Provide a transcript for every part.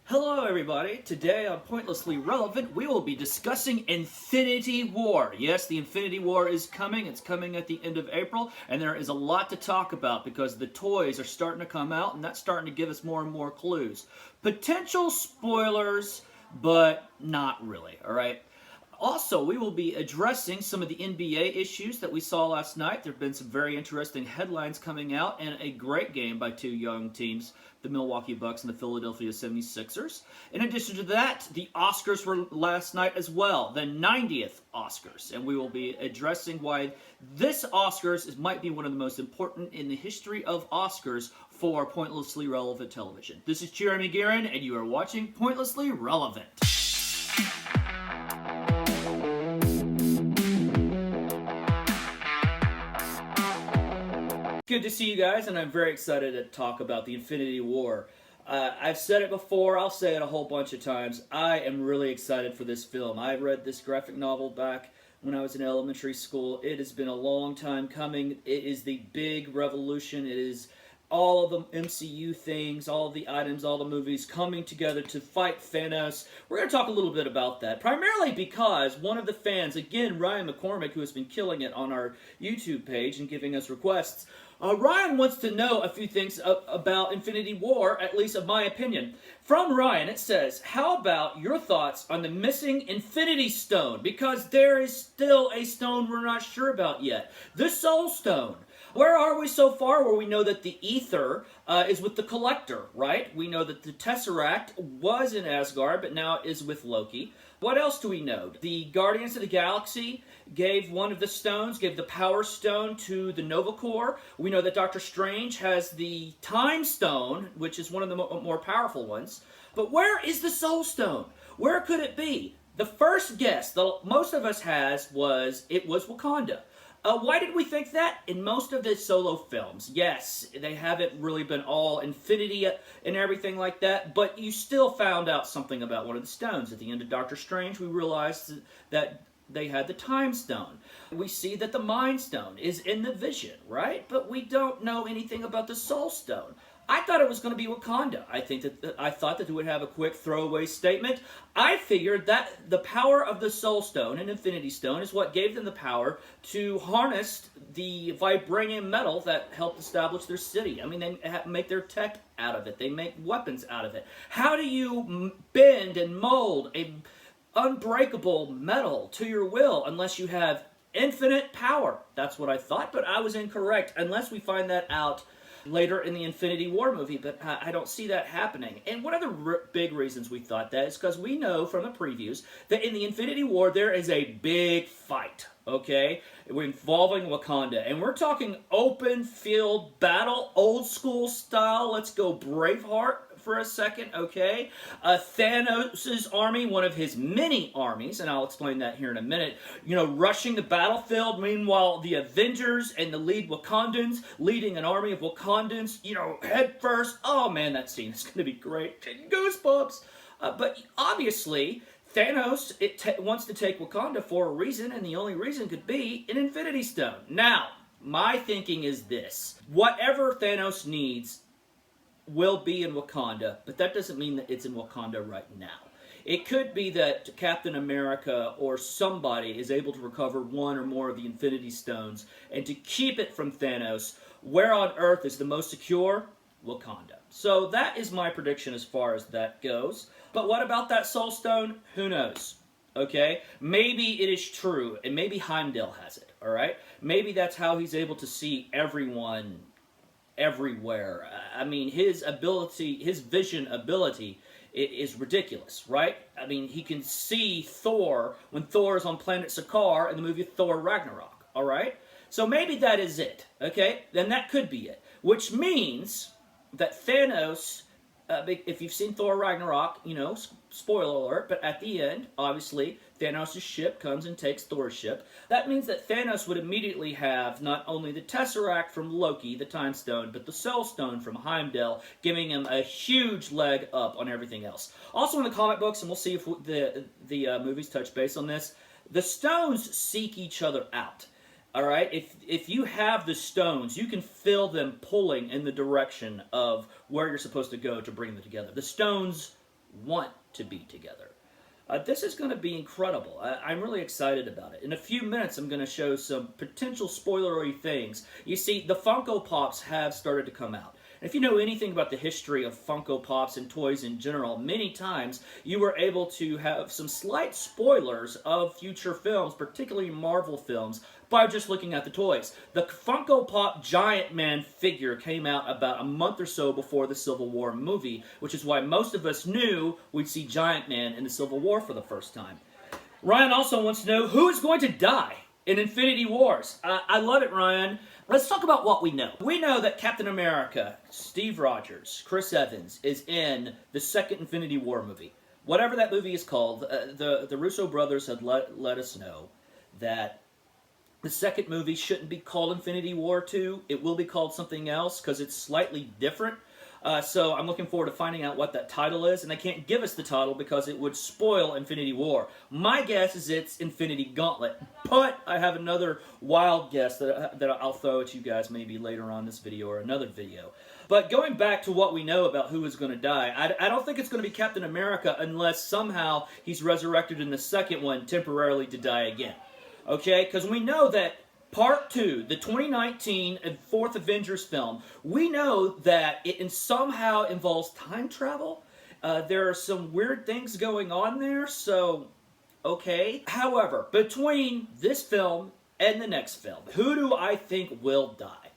Hello everybody, today on Pointlessly Relevant we will be discussing Infinity War. Yes, the Infinity War is coming, it's coming at the end of April, and there is a lot to talk about because the toys are starting to come out and that's starting to give us more and more clues. Potential spoilers, but not really, alright? Also, we will be addressing some of the NBA issues that we saw last night. There have been some very interesting headlines coming out and a great game by two young teams, the Milwaukee Bucks and the Philadelphia 76ers. In addition to that, the Oscars were last night as well, the 90th Oscars. And we will be addressing why this Oscars might be one of the most important in the history of Oscars for Pointlessly Relevant television. This is Jeremy Guerin, and you are watching Pointlessly Relevant. Good to see you guys, and I'm very excited to talk about the Infinity War. I've said it before, I'll say it a whole bunch of times. I am really excited for this film. I read this graphic novel back when I was in elementary school. It has been a long time coming. It is the big revolution. It is all of the MCU things, all of the items, all the movies coming together to fight Thanos. We're going to talk a little bit about that, primarily because one of the fans, again, Ryan McCormick, who has been killing it on our YouTube page and giving us requests, Ryan wants to know a few things about Infinity War, at least of my opinion. From Ryan, it says, how about your thoughts on the missing Infinity Stone? Because there is still a stone we're not sure about yet. The Soul Stone. Where are we so far where we know that the Ether is with the Collector, right? We know that the Tesseract was in Asgard, but now is with Loki. What else do we know? The Guardians of the Galaxy gave one of the stones, gave the Power Stone to the Nova Corps. We know that Doctor Strange has the Time Stone, which is one of the more powerful ones. But where is the Soul Stone? Where could it be? The first guess that most of us has was it was Wakanda. Why did we think that? In most of the solo films, yes, they haven't really been all infinity and everything like that, but you still found out something about one of the stones. At the end of Doctor Strange, we realized that they had the Time Stone. We see that the Mind Stone is in the Vision, right? But we don't know anything about the Soul Stone. I thought it was going to be Wakanda. I thought that they would have a quick throwaway statement. I figured that the power of the Soul Stone and Infinity Stone is what gave them the power to harness the vibranium metal that helped establish their city. I mean, they make their tech out of it. They make weapons out of it. How do you bend and mold a unbreakable metal to your will unless you have infinite power? That's what I thought, but I was incorrect unless we find that out later in the Infinity War movie, but I don't see that happening. And one of the big reasons we thought that is because we know from the previews that in the Infinity War there is a big fight, okay, involving Wakanda. And we're talking open field battle, old school style. Let's go Braveheart for a second, okay? Thanos' army, one of his many armies, and I'll explain that here in a minute, rushing the battlefield. Meanwhile, the Avengers and the lead Wakandans leading an army of Wakandans, head first. Oh man, that scene is going to be great. Goosebumps. But obviously, Thanos wants to take Wakanda for a reason, and the only reason could be an Infinity Stone. Now, my thinking is this. Whatever Thanos needs will be in Wakanda, but that doesn't mean that it's in Wakanda right now. It could be that Captain America or somebody is able to recover one or more of the Infinity Stones and to keep it from Thanos. Where on Earth is the most secure? Wakanda. So that is my prediction as far as that goes. But what about that Soul Stone? Who knows? Okay? Maybe it is true, and maybe Heimdall has it, alright? Maybe that's how he's able to see everyone everywhere. I mean, his vision ability is ridiculous, right? I mean, he can see Thor when Thor is on planet Sakaar in the movie Thor Ragnarok, all right? So maybe that is it, okay? Then that could be it, which means that Thanos, if you've seen Thor Ragnarok, spoiler alert, but at the end, obviously, Thanos' ship comes and takes Thor's ship. That means that Thanos would immediately have not only the Tesseract from Loki, the Time Stone, but the Soul Stone from Heimdall, giving him a huge leg up on everything else. Also in the comic books, and we'll see if the movies touch base on this, the stones seek each other out. All right, if you have the stones, you can feel them pulling in the direction of where you're supposed to go to bring them together. The stones want to be together. This is going to be incredible. I'm really excited about it. In a few minutes, I'm going to show some potential spoilery things. You see, the Funko Pops have started to come out. And if you know anything about the history of Funko Pops and toys in general, many times you were able to have some slight spoilers of future films, particularly Marvel films, by just looking at the toys. The Funko Pop Giant Man figure came out about a month or so before the Civil War movie, which is why most of us knew we'd see Giant Man in the Civil War for the first time. Ryan also wants to know who is going to die in Infinity Wars. I love it, Ryan. Let's talk about what we know. We know that Captain America, Steve Rogers, Chris Evans, is in the second Infinity War movie. Whatever that movie is called, the Russo brothers had let us know that the second movie shouldn't be called Infinity War 2. It will be called something else because it's slightly different. So I'm looking forward to finding out what that title is, and they can't give us the title because it would spoil Infinity War. My guess is it's Infinity Gauntlet, but I have another wild guess that I'll throw at you guys maybe later on this video or another video. But going back to what we know about who is going to die, I don't think it's going to be Captain America unless somehow he's resurrected in the second one temporarily to die again. Okay, because we know that Part 2, the 2019 fourth Avengers film, we know that it somehow involves time travel. There are some weird things going on there, so okay. However, between this film and the next film, who do I think will die?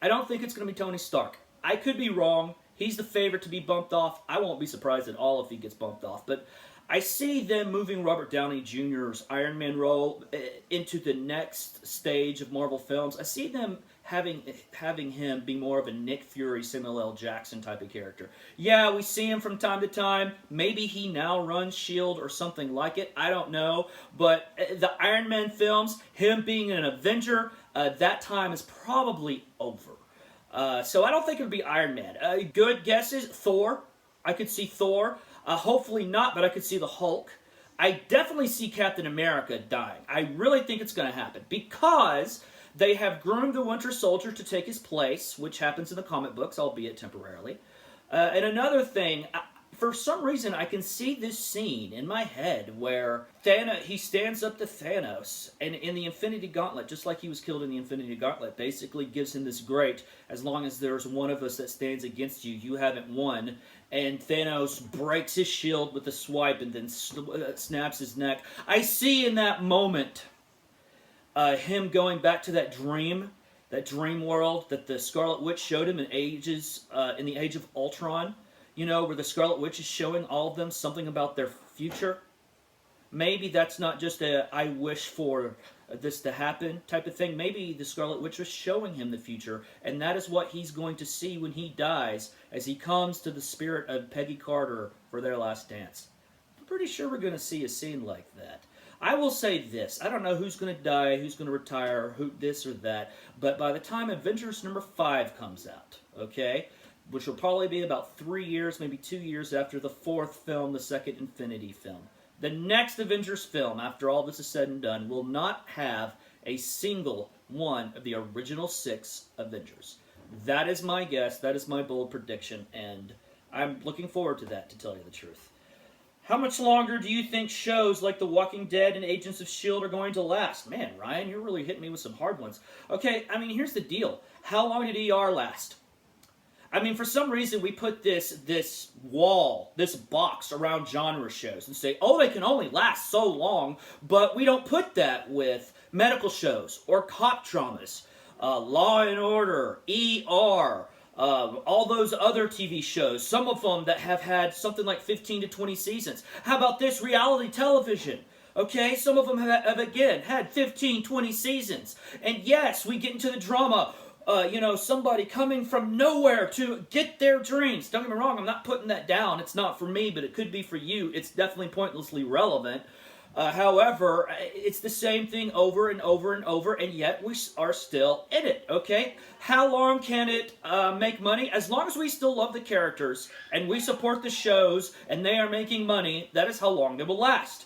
I don't think it's going to be Tony Stark. I could be wrong. He's the favorite to be bumped off. I won't be surprised at all if he gets bumped off, but I see them moving Robert Downey Jr.'s Iron Man role into the next stage of Marvel films. I see them having him be more of a Nick Fury, Samuel L. Jackson type of character. Yeah, we see him from time to time. Maybe he now runs S.H.I.E.L.D. or something like it. I don't know. But the Iron Man films, him being an Avenger, that time is probably over. So I don't think it would be Iron Man. Good guesses, Thor. I could see Thor. Hopefully not, but I could see the Hulk. I definitely see Captain America dying. I really think it's going to happen because they have groomed the Winter Soldier to take his place, which happens in the comic books, albeit temporarily. And another thing, for some reason, I can see this scene in my head where he stands up to Thanos, and in the Infinity Gauntlet, just like he was killed in the Infinity Gauntlet, basically gives him this great, as long as there's one of us that stands against you, you haven't won. And Thanos breaks his shield with a swipe and then snaps his neck. I see in that moment him going back to that dream world that the Scarlet Witch showed him in the Age of Ultron. You know, where the Scarlet Witch is showing all of them something about their future. Maybe that's not just a I wish for this to happen type of thing. Maybe the Scarlet Witch was showing him the future, and that is what he's going to see when he dies, as he comes to the spirit of Peggy Carter for their last dance. I'm pretty sure we're going to see a scene like that. I will say this, I don't know who's going to die, who's going to retire, who this or that, but by the time Avengers number 5 comes out, okay, which will probably be about 3 years, maybe 2 years after the fourth film, the second Infinity film, the next Avengers film, after all this is said and done, will not have a single one of the original 6 Avengers. That is my guess, that is my bold prediction, and I'm looking forward to that, to tell you the truth. How much longer do you think shows like The Walking Dead and Agents of S.H.I.E.L.D. are going to last? Man, Ryan, you're really hitting me with some hard ones. Okay, I mean, here's the deal. How long did ER last? I mean, for some reason, we put this wall, this box around genre shows and say, oh, they can only last so long, but we don't put that with medical shows or cop dramas, Law and Order, ER, all those other TV shows, some of them that have had something like 15 to 20 seasons. How about this reality television? Okay, some of them have again, had 15, 20 seasons. And yes, we get into the drama. Somebody coming from nowhere to get their dreams. Don't get me wrong, I'm not putting that down. It's not for me, but it could be for you. It's definitely pointlessly relevant. However, it's the same thing over and over and over, and yet we are still in it, okay? How long can it make money? As long as we still love the characters, and we support the shows, and they are making money, that is how long they will last.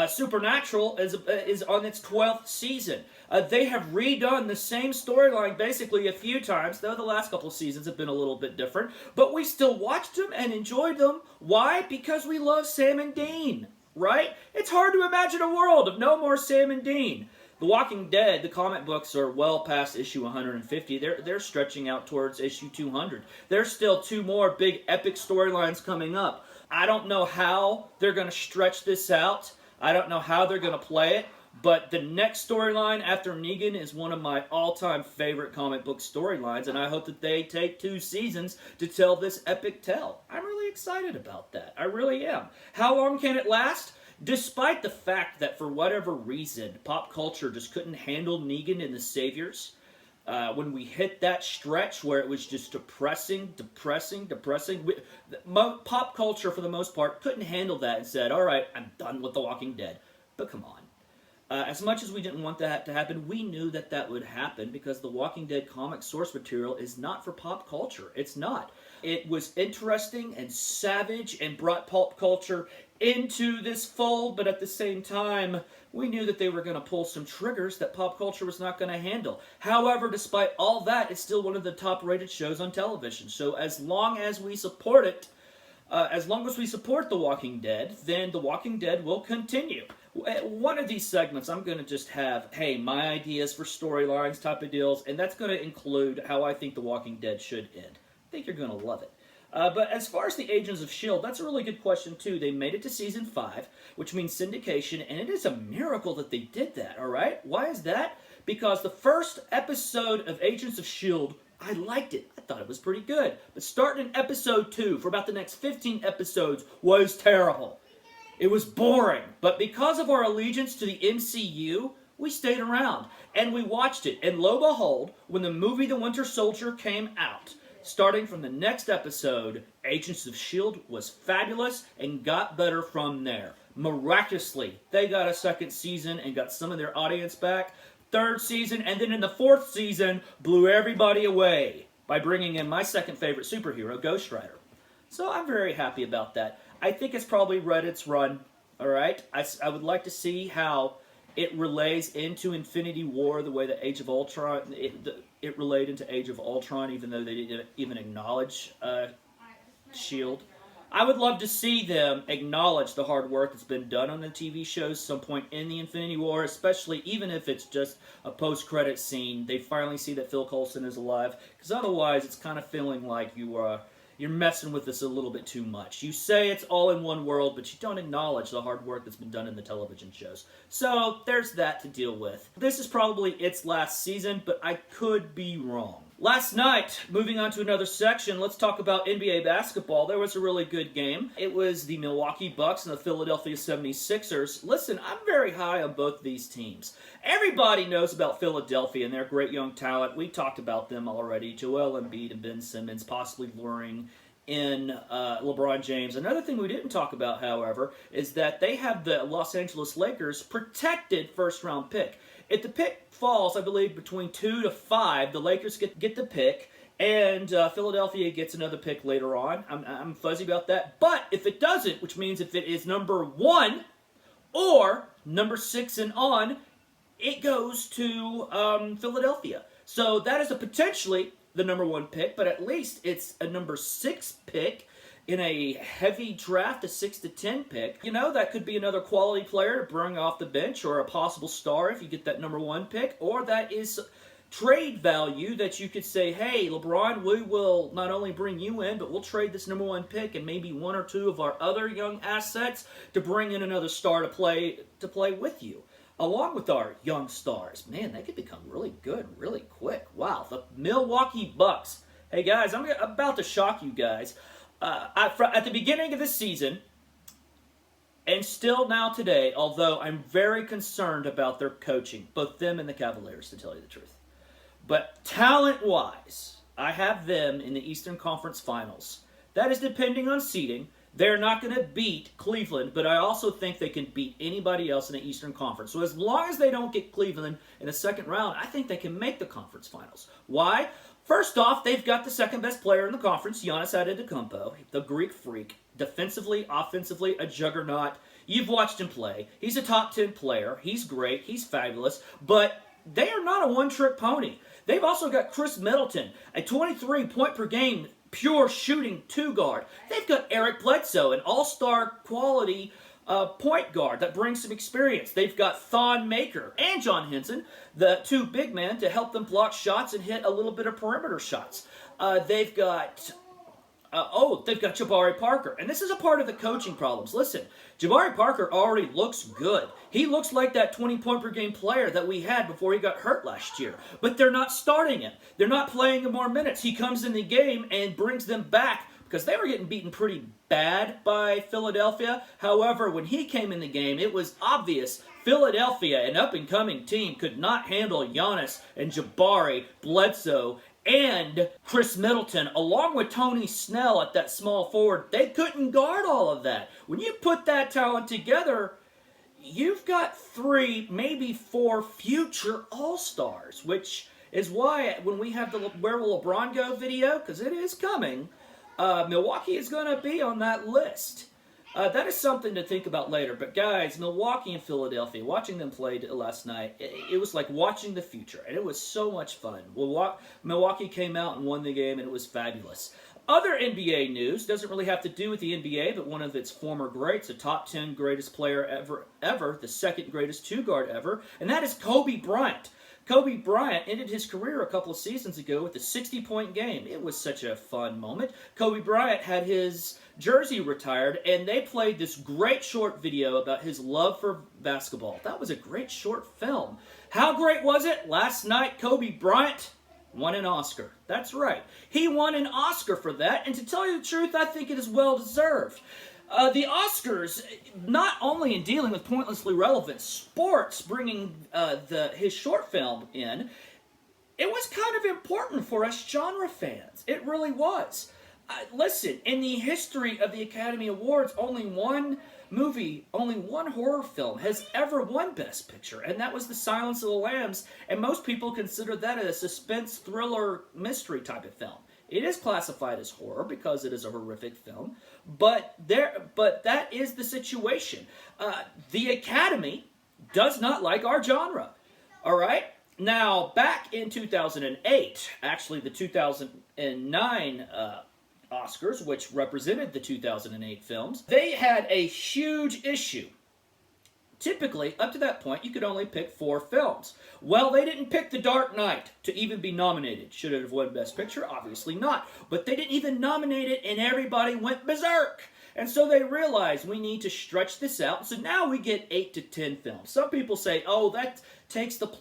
Supernatural is on its 12th season. They have redone the same storyline basically a few times, though the last couple of seasons have been a little bit different. But we still watched them and enjoyed them. Why? Because we love Sam and Dean, right? It's hard to imagine a world of no more Sam and Dean. The Walking Dead, the comic books are well past issue 150. They're stretching out towards issue 200. There's still 2 more big epic storylines coming up. I don't know how they're going to stretch this out. I don't know how they're going to play it. But the next storyline after Negan is one of my all-time favorite comic book storylines, and I hope that they take 2 seasons to tell this epic tale. I'm really excited about that. I really am. How long can it last? Despite the fact that for whatever reason, pop culture just couldn't handle Negan and the Saviors, when we hit that stretch where it was just depressing, pop culture for the most part couldn't handle that and said, all right, I'm done with The Walking Dead. But come on. As much as we didn't want that to happen, we knew that that would happen because the Walking Dead comic source material is not for pop culture. It's not. It was interesting and savage and brought pop culture into this fold, but at the same time, we knew that they were going to pull some triggers that pop culture was not going to handle. However, despite all that, it's still one of the top-rated shows on television. So as long as we support it, as long as we support The Walking Dead, then The Walking Dead will continue. One of these segments, I'm going to just have, hey, my ideas for storylines type of deals, and that's going to include how I think The Walking Dead should end. I think you're going to love it. But as far as the Agents of S.H.I.E.L.D., that's a really good question, too. They made it to Season 5, which means syndication, and it is a miracle that they did that, all right? Why is that? Because the first episode of Agents of S.H.I.E.L.D., I liked it. I thought it was pretty good. But starting in episode 2, for about the next 15 episodes, was terrible. It was boring. But because of our allegiance to the MCU, we stayed around. And we watched it. And lo and behold, when the movie The Winter Soldier came out, starting from the next episode, Agents of S.H.I.E.L.D. was fabulous and got better from there. Miraculously, they got a second season and got some of their audience back. Third season, and then in the 4th season, blew everybody away by bringing in my second favorite superhero, Ghost Rider. So I'm very happy about that. I think it's probably read its run, all right? I would like to see how it relays into Infinity War the way that Age of Ultron, it relayed into Age of Ultron, even though they didn't even acknowledge S.H.I.E.L.D. I would love to see them acknowledge the hard work that's been done on the TV shows some point in the Infinity War, especially even if it's just a post-credit scene. They finally see that Phil Coulson is alive, because otherwise it's kind of feeling like you're messing with this a little bit too much. You say it's all in one world, but you don't acknowledge the hard work that's been done in the television shows. So there's that to deal with. This is probably its last season, but I could be wrong. Last night, moving on to another section, let's talk about NBA basketball. There was a really good game. It was the Milwaukee Bucks and the Philadelphia 76ers. Listen, I'm very high on both these teams. Everybody knows about Philadelphia and their great young talent. We talked about them already. Joel Embiid and Ben Simmons possibly luring in LeBron James. Another thing we didn't talk about, however, is that they have the Los Angeles Lakers protected first-round pick. If the pick falls, I believe, between 2 to 5, the Lakers get the pick, and Philadelphia gets another pick later on. I'm fuzzy about that. But if it doesn't, which means if it is number 1 or number 6 and on, it goes to Philadelphia. So that is potentially the number 1 pick, but at least it's a number 6 pick in a heavy draft, a 6 to 10 pick. You know, that could be another quality player to bring off the bench, or a possible star if you get that number 1 pick, or that is trade value that you could say, hey, LeBron, we will not only bring you in, but we'll trade this number 1 pick and maybe 1 or 2 of our other young assets to bring in another star to play with you, along with our young stars. Man, they could become really good really quick. Wow, the Milwaukee Bucks. Hey, guys, I'm about to shock you guys. At the beginning of the season, and still now today, although I'm very concerned about their coaching, both them and the Cavaliers, to tell you the truth. But talent-wise, I have them in the Eastern Conference Finals. That is depending on seeding. They're not going to beat Cleveland, but I also think they can beat anybody else in the Eastern Conference. So as long as they don't get Cleveland in the second round, I think they can make the conference finals. Why? First off, they've got the second best player in the conference, Giannis Antetokounmpo, the Greek freak. defensively, offensively, a juggernaut. You've watched him play. He's a top 10 player. He's great. He's fabulous. But they are not a one-trick pony. They've also got Chris Middleton, a 23 point per game pure shooting two guard. They've got Eric Bledsoe, an all-star quality point guard that brings some experience. They've got Thon Maker and John Henson, the two big men, to help them block shots and hit a little bit of perimeter shots. They've got Jabari Parker. And this is a part of the coaching problems. Listen, Jabari Parker already looks good. He looks like that 20 point per game player that we had before he got hurt last year. But they're not starting him. They're not playing him more minutes. He comes in the game and brings them back because they were getting beaten pretty bad by Philadelphia. However, when he came in the game, it was obvious Philadelphia, an up-and-coming team, could not handle Giannis and Jabari, Bledsoe, and Chris Middleton, along with Tony Snell at that small forward. They couldn't guard all of that. When you put that talent together, you've got 3, maybe 4 future All-Stars, which is why when we have the Where Will LeBron Go video, because it is coming, Milwaukee is going to be on that list. That is something to think about later. But guys, Milwaukee and Philadelphia, watching them play last night, it was like watching the future. And it was so much fun. Milwaukee came out and won the game, and it was fabulous. Other NBA news doesn't really have to do with the NBA, but one of its former greats, a top 10 greatest player ever, the second greatest two-guard ever, and that is Kobe Bryant. Kobe Bryant ended his career a couple of seasons ago with a 60-point game. It was such a fun moment. Kobe Bryant had his jersey retired, and they played this great short video about his love for basketball. That was a great short film. How great was it? Last night, Kobe Bryant won an Oscar. That's right. He won an Oscar for that, and to tell you the truth, I think it is well-deserved. The Oscars, not only in dealing with pointlessly relevant sports, bringing his short film in, it was kind of important for us genre fans. It really was. Listen, in the history of the Academy Awards, only one horror film has ever won Best Picture, and that was The Silence of the Lambs, and most people consider that a suspense, thriller, mystery type of film. It is classified as horror because it is a horrific film, but that is the situation. The Academy does not like our genre, all right? Now, back in 2008, actually the 2009 Oscars, which represented the 2008 films, they had a huge issue. Typically, up to that point, you could only pick 4 films. Well, they didn't pick The Dark Knight to even be nominated. Should it have won Best Picture? Obviously not. But they didn't even nominate it, and everybody went berserk. And so they realized we need to stretch this out. So now we get 8 to 10 films. Some people say, oh, that takes the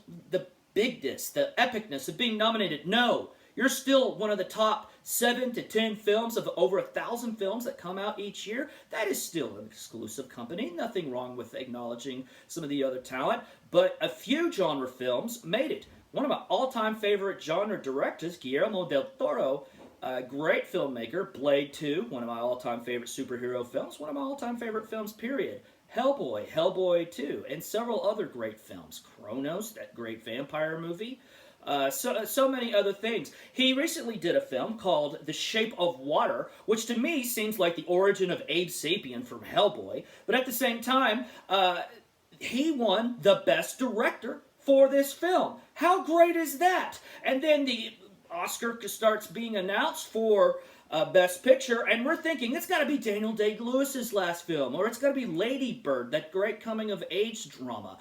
bigness, the epicness of being nominated. No. You're still one of the top 7 to 10 films of over 1,000 films that come out each year. That is still an exclusive company. Nothing wrong with acknowledging some of the other talent. But a few genre films made it. One of my all-time favorite genre directors, Guillermo del Toro, a great filmmaker. Blade 2, one of my all-time favorite superhero films. One of my all-time favorite films, period. Hellboy, Hellboy 2, and several other great films. Kronos, that great vampire movie. So many other things. He recently did a film called The Shape of Water, which to me seems like the origin of Abe Sapien from Hellboy. But at the same time, he won the Best Director for this film. How great is that? And then the Oscar starts being announced for Best Picture, and we're thinking it's got to be Daniel Day-Lewis's last film, or it's got to be Lady Bird, that great coming-of-age drama.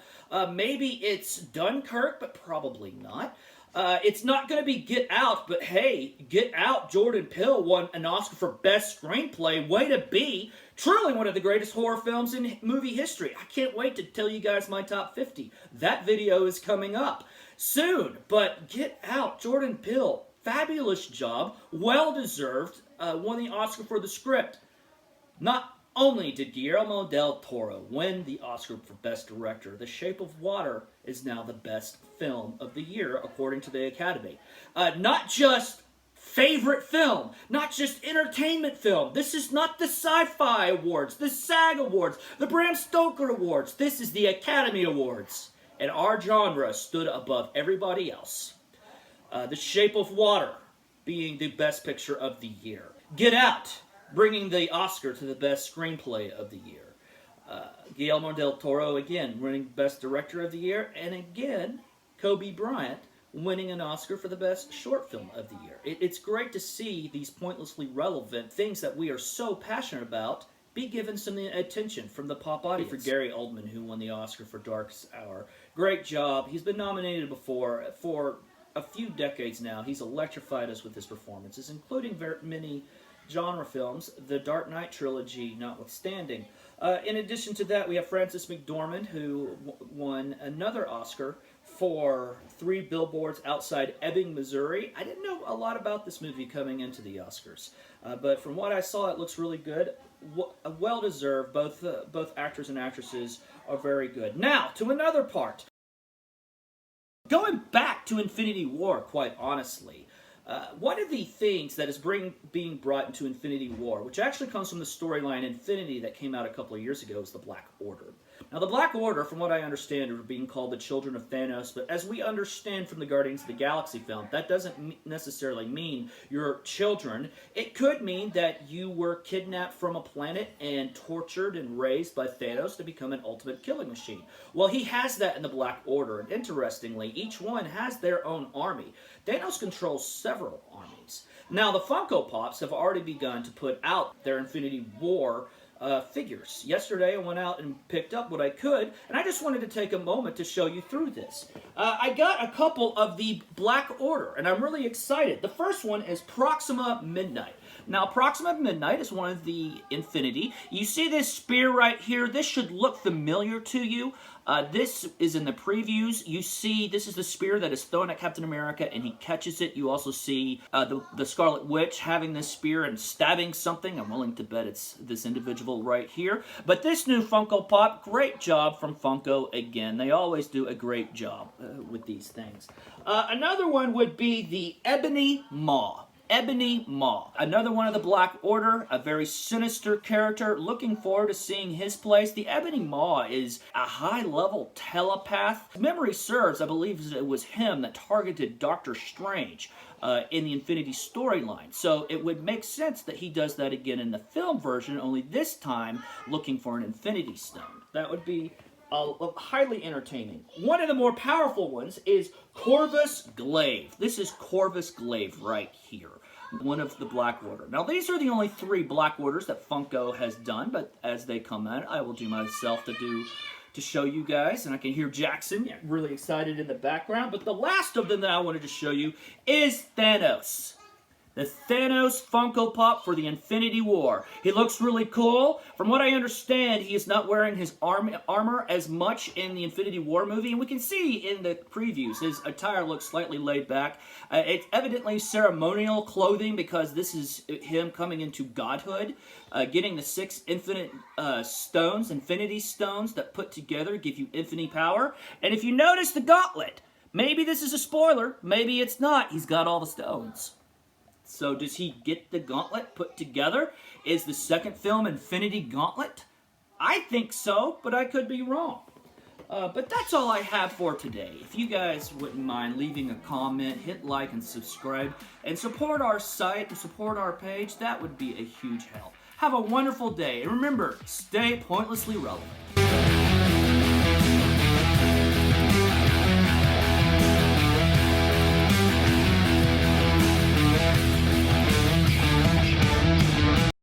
Maybe it's Dunkirk, but probably not. It's not going to be Get Out, but hey, Get Out, Jordan Peele won an Oscar for Best Screenplay. Way to be. Truly one of the greatest horror films in movie history. I can't wait to tell you guys my top 50. That video is coming up soon. But Get Out, Jordan Peele, fabulous job, well-deserved, won the Oscar for the script. Not only did Guillermo del Toro win the Oscar for Best Director, The Shape of Water is now the best film of the year, according to the Academy. Not just favorite film, not just entertainment film. This is not the Sci-Fi Awards, the SAG Awards, the Bram Stoker Awards. This is the Academy Awards. And our genre stood above everybody else. The Shape of Water being the best picture of the year. Get Out bringing the Oscar to the best screenplay of the year. Guillermo del Toro, again, winning Best Director of the Year, and again, Kobe Bryant winning an Oscar for the Best Short Film of the Year. It's great to see these pointlessly relevant things that we are so passionate about be given some attention from the pop audience. For Gary Oldman, who won the Oscar for Darkest Hour. Great job. He's been nominated before for a few decades now. He's electrified us with his performances, including many genre films, the Dark Knight trilogy notwithstanding. In addition to that, we have Frances McDormand, who won another Oscar for 3 Billboards Outside Ebbing, Missouri. I didn't know a lot about this movie coming into the Oscars, but from what I saw, it looks really good. Well-deserved. Both actors and actresses are very good. Now, to another part. Going back to Infinity War, quite honestly, one of the things that is being brought into Infinity War, which actually comes from the storyline Infinity that came out a couple of years ago, is the Black Order. Now, the Black Order, from what I understand, are being called the Children of Thanos, but as we understand from the Guardians of the Galaxy film, that doesn't necessarily mean you're children. It could mean that you were kidnapped from a planet and tortured and raised by Thanos to become an ultimate killing machine. Well, he has that in the Black Order, and interestingly, each one has their own army. Thanos controls several armies. Now, the Funko Pops have already begun to put out their Infinity War figures. Yesterday, I went out and picked up what I could, and I just wanted to take a moment to show you through this. I got a couple of the Black Order, and I'm really excited. The first one is Proxima Midnight. Now, Proxima Midnight is one of the Infinity. You see this spear right here? This should look familiar to you. This is in the previews. You see, this is the spear that is thrown at Captain America, and he catches it. You also see the Scarlet Witch having this spear and stabbing something. I'm willing to bet it's this individual right here. But this new Funko Pop, great job from Funko again. They always do a great job with these things. Another one would be the Ebony Maw. Ebony Maw. Another one of the Black Order, a very sinister character. Looking forward to seeing his place. The Ebony Maw is a high-level telepath. If memory serves, I believe it was him that targeted Doctor Strange in the Infinity storyline. So it would make sense that he does that again in the film version, only this time looking for an Infinity Stone. That would be highly entertaining. One of the more powerful ones is Corvus Glaive. This is Corvus Glaive right here. One of the Black Order. Now, these are the only 3 Black Orders that Funko has done, but as they come out, I will do myself to show you guys, and I can hear Jackson really excited in the background. But the last of them that I wanted to show you is Thanos. The Thanos Funko Pop for the Infinity War. He looks really cool. From what I understand, he is not wearing his armor as much in the Infinity War movie, and we can see in the previews his attire looks slightly laid back. It's evidently ceremonial clothing because this is him coming into godhood, getting the 6 infinite stones, Infinity Stones, that put together give you infinite power. And if you notice the gauntlet, maybe this is a spoiler, maybe it's not, he's got all the stones. So does he get the gauntlet put together? Is the second film Infinity Gauntlet? I think so, but I could be wrong. But that's all I have for today. If you guys wouldn't mind leaving a comment, hit like and subscribe, and support our site and support our page, that would be a huge help. Have a wonderful day, and remember, stay pointlessly relevant.